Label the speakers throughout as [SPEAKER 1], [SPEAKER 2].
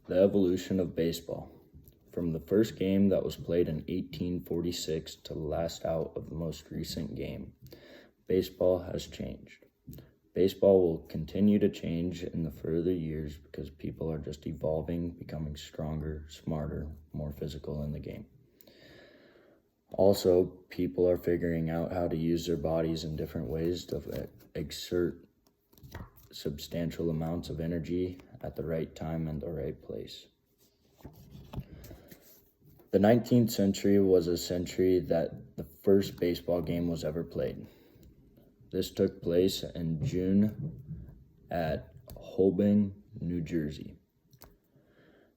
[SPEAKER 1] The evolution of baseball. From the first game that was played in 1846 to the last out of the most recent game, baseball has changed. Baseball will continue to change in the further years because people are just evolving, becoming stronger, smarter, more physical in the game. Also, people are figuring out how to use their bodies in different ways to exert substantial amounts of energy at the right time and the right place. The 19th century was a century that the first baseball game was ever played. This took place in June at Holbing, New Jersey.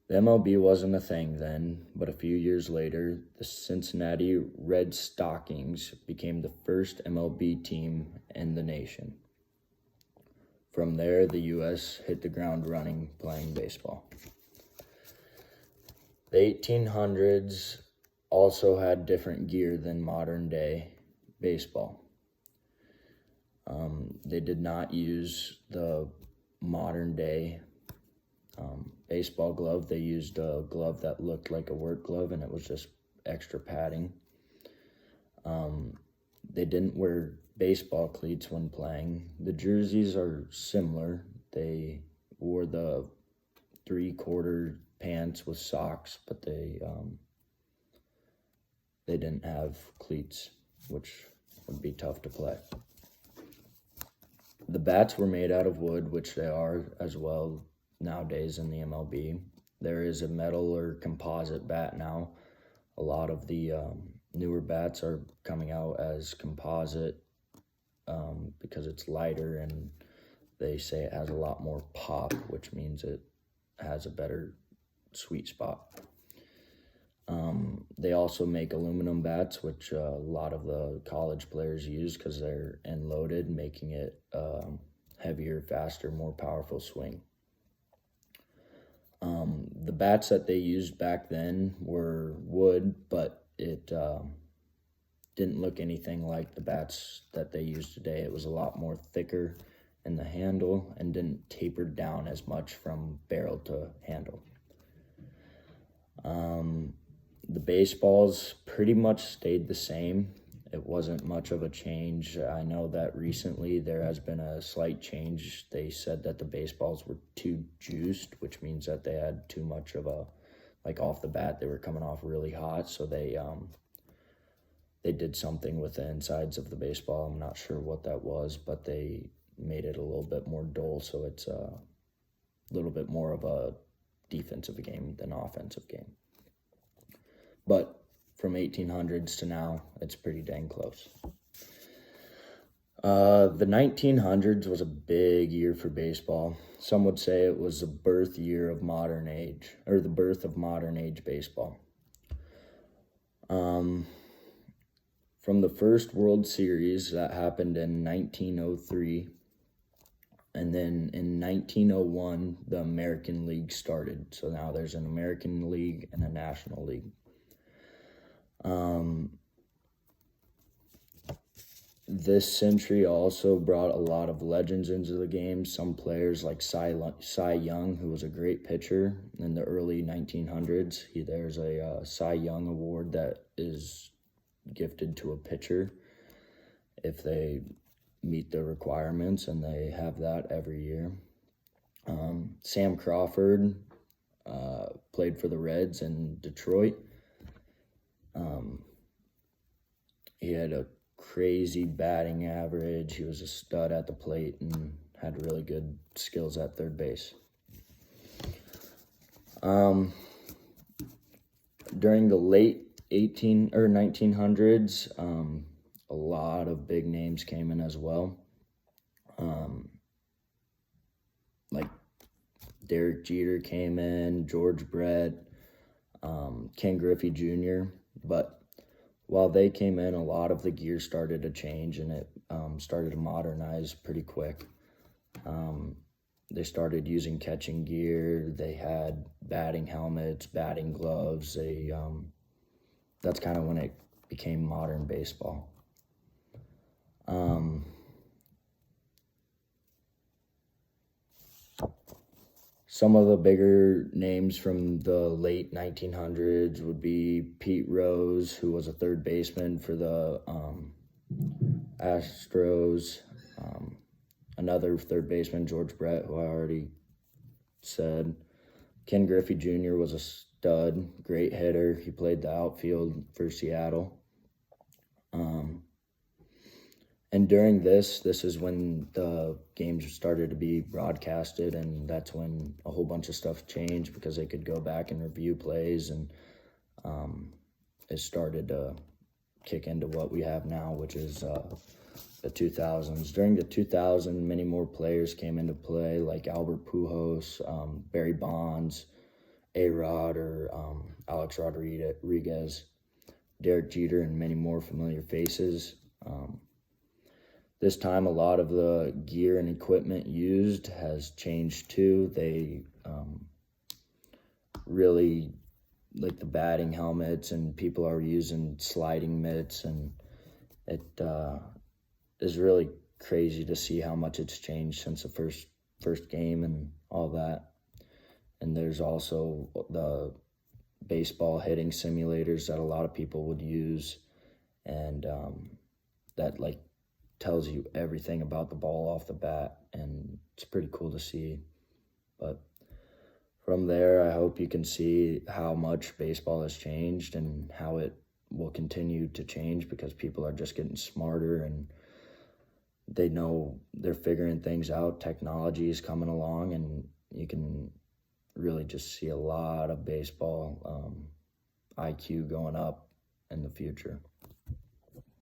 [SPEAKER 1] The MLB wasn't a thing then, but a few years later, the Cincinnati Red Stockings became the first MLB team in the nation. From there, the U.S. hit the ground running playing baseball. The 1800s also had different gear than modern day baseball. They did not use the modern day baseball glove. They used a glove that looked like a work glove, and it was just extra padding. They didn't wear baseball cleats when playing. The jerseys are similar. They wore the 3/4 pants with socks, but they didn't have cleats, which would be tough to play. The bats were made out of wood, which they are as well nowadays in the MLB. There is a metal or composite bat now. A lot of the newer bats are coming out as composite because it's lighter, and they say it has a lot more pop, which means it has a better sweet spot. They also make aluminum bats, which a lot of the college players use because they're end loaded, making it heavier, faster, more powerful swing. The bats that they used back then were wood, but it didn't look anything like the bats that they use today. It was a lot more thicker in the handle and didn't taper down as much from barrel to handle. The baseballs pretty much stayed the same. It wasn't much of a change. I know that recently there has been a slight change. They said that the baseballs were too juiced, which means that they had too much of a, like off the bat, they were coming off really hot. So they did something with the insides of the baseball. I'm not sure what that was, but they made it a little bit more dull. So it's a little bit more of a defensive game than offensive game. But from 1800s to now, it's pretty dang close. The 1900s was a big year for baseball. Some would say it was the birth year of modern age, or the birth of modern age baseball. From the first World Series that happened in 1903, and then in 1901, the American League started. So now there's an American League and a National League. This century also brought a lot of legends into the game. Some players like Cy Young, who was a great pitcher in the early 1900s. There's a Cy Young award that is gifted to a pitcher if they meet the requirements, and they have that every year. Sam Crawford played for the Reds in Detroit. He had a crazy batting average. He was a stud at the plate and had really good skills at third base. During the late 1900s, a lot of big names came in as well. Like Derek Jeter came in, George Brett, Ken Griffey Jr., but while they came in, a lot of the gear started to change, and it started to modernize pretty quick. They started using catching gear. They had batting helmets, batting gloves. That's kind of when it became modern baseball. Some of the bigger names from the late 1900s would be Pete Rose, who was a third baseman for the Astros. Another third baseman, George Brett, who I already said. Ken Griffey Jr. was a stud, great hitter. He played the outfield for Seattle. And during this is when the games started to be broadcasted, and that's when a whole bunch of stuff changed because they could go back and review plays, and it started to kick into what we have now, which is the 2000s. During the 2000s, many more players came into play, like Albert Pujols, Barry Bonds, A-Rod, or Alex Rodriguez, Derek Jeter, and many more familiar faces. This time, a lot of the gear and equipment used has changed too. They really, like the batting helmets, and people are using sliding mitts, and it is really crazy to see how much it's changed since the first game and all that. And there's also the baseball hitting simulators that a lot of people would use, and that like tells you everything about the ball off the bat, and it's pretty cool to see. But from there, I hope you can see how much baseball has changed and how it will continue to change, because people are just getting smarter and they know they're figuring things out. Technology is coming along, and you can really just see a lot of baseball IQ going up in the future.